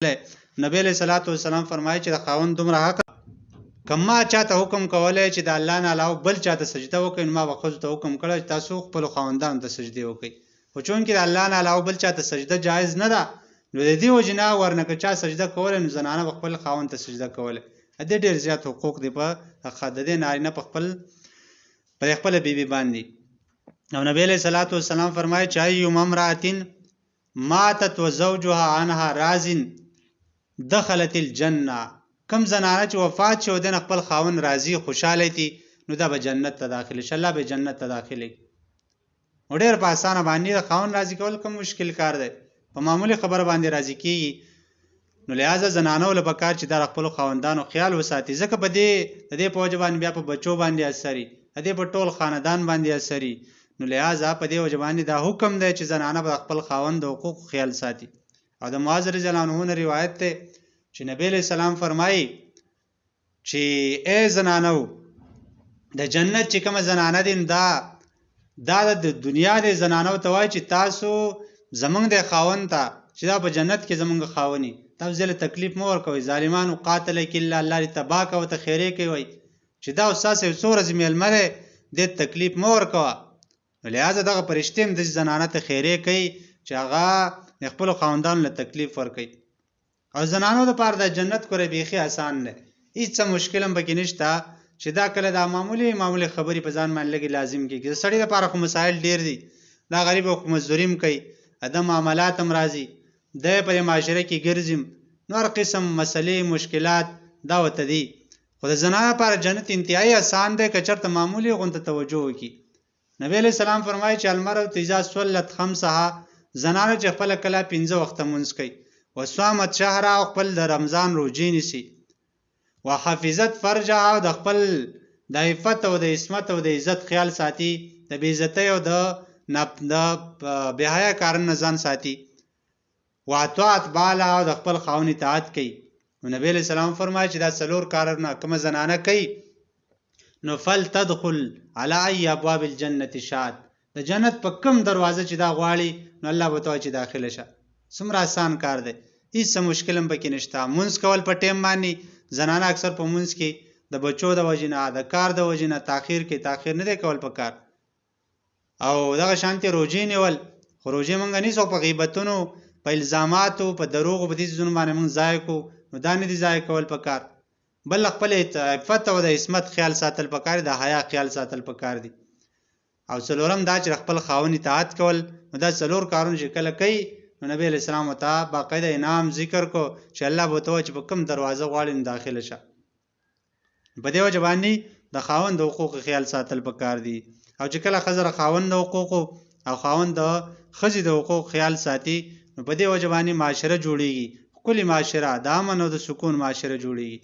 نبی علیہ الصلوۃ والسلام فرمایي چې د خاوند دومره حق کما چاته حکم کولای چې د الله نه علاوه بل چاته سجده وکړي نو ما به ښځو ته حکم کړی چې تاسو خپلو خاوندانو ته سجدې وکړئ خو چونکې د الله نه علاوه بل چاته سجده جایز نه ده نو د دې وجې نه ورنه که چا سجده کولی نو زنانه به خپل خاوند ته سجده کولی د دې ډېر زیات حقوق دي په د دې نارینه په خپله بیبي باندې او نبی علیہ الصلوۃ والسلام فرمایي چې ایما امرأة ماتت وزوجها عنها راض دخلت الجنه کم زنانه چې وفات شي او د خپل خاوند راضي خوشاله دي نو دا به جنت ته داخله شي الله به جنت ته داخلي او ډېر په اسانه باندې د خاوند راضي کول کوم مشکل کار دی په معمولی خبره باندې راضي کیږي نو لہذا زنانو له پکار چې د خپل خاوندانو خیال وساتي ځکه په دې د دې په وجه باندې بیا په بچو باندې اثري د دې په ټول خاندان باندې اثري نو لہذا په دې وجه باندې دا حکم دی چې زنانه به خپل خاوند او حقوق خیال ساتي او د معاذ رضی الله عنه روایت ته چې نبی علیہ السلام فرمایي چې اے زنانو د جنت چې کومه زنانه دي دا د دنیا د زنانو ته وایي چې تاسو زمونږ د خاوند ته چې دا په جنت کې زمونږ خاوني تاسو ځله تکلیف مو ورکوئ ظالمانو قاتل کله الله دې تباه کوي ته خیرې کوي چې دا استاد یو څو ورځې میلمه دی دې تکلیف مو ورکوه لہذا دغه فرشتې هم د زنانه ته خیرې کوي چې هغه د خپلو خاوندانو له تکلیف ورکوي او زنانو دپاره د جنت کوری بیخي آسان دی هېڅ څه مشکل هم پکې نشته چې دا کله دا معمولي خبرې په ځان باندې لږې لازم کېږي د سړي دپاره خو مسایل ډېر دي دا غریب خو مزدوري هم کوي د معاملات هم راځي دی په دې معاشره کې ګرځي نو هر قسم مسلې مشکلات دا ورته دي خو د زنانو لپاره جنت انتهایي آسان دی که چېرته معمولي غونته توجه وکړي نبی علیہ السلام فرمایي چې المرأة اذا صلت خمسها زنانه چې خپله کله 5 وخته لمونځ کوي وصامت شهرها او خپل د رمضان روژې نیسي وحفظت فرجها او د خپل د عفت او د عصمت او د عزت خیال ساتي د بېعزتۍ او د بېحیا کارونه ځان ساتي واطاعت بعلها او د خپل خاوند اطاعت کوي نو نبی علیہ السلام فرمایي چې دا 4 کارونه کومه زنانه کوي نو فلتدخل علی ای ابواب الجنة شاءت د جنت په کوم دروازه چې دا غواړي نو الله به ته چې داخله شه څومره آسان کار دی هېڅ مشکل هم پکې نشته مونځ کول په ټیم باندې زنانه اکثر په مونځ کې د بچو د وجې نه د کار د وجې نه تاخیر نه دی کول په کار او دغه شانتې روژې نیول خو روژې مونږ نیسو په غیبتونو په الزاماتو په دروغو په دې څیزونو باندې مونږ ضایع کوو نو دا نه دي ضایع کول په کار بل خپل عفت او د عصمت خیال ساتل پکار د حیا خیال ساتل پکار دي او څلورم دا چې خپل خاوند اطاعت کول نو دا 4 کارونه چې کله کوي نو نبی علیہ السلام ته باقاعده انعام ذکر کو چې الله به ته چې په کوم دروازه غواړي داخله شه په دې وجه باندې د خاوند د حقوق خیال ساتل پکار دي او چې کله ښځه خاوند د حقوق او خاوند د ښځې د حقوق خیال ساتي نو په دې وجه باندې معاشره جوړیږي ښکلې معاشره د امن او د سکون معاشره جوړیږي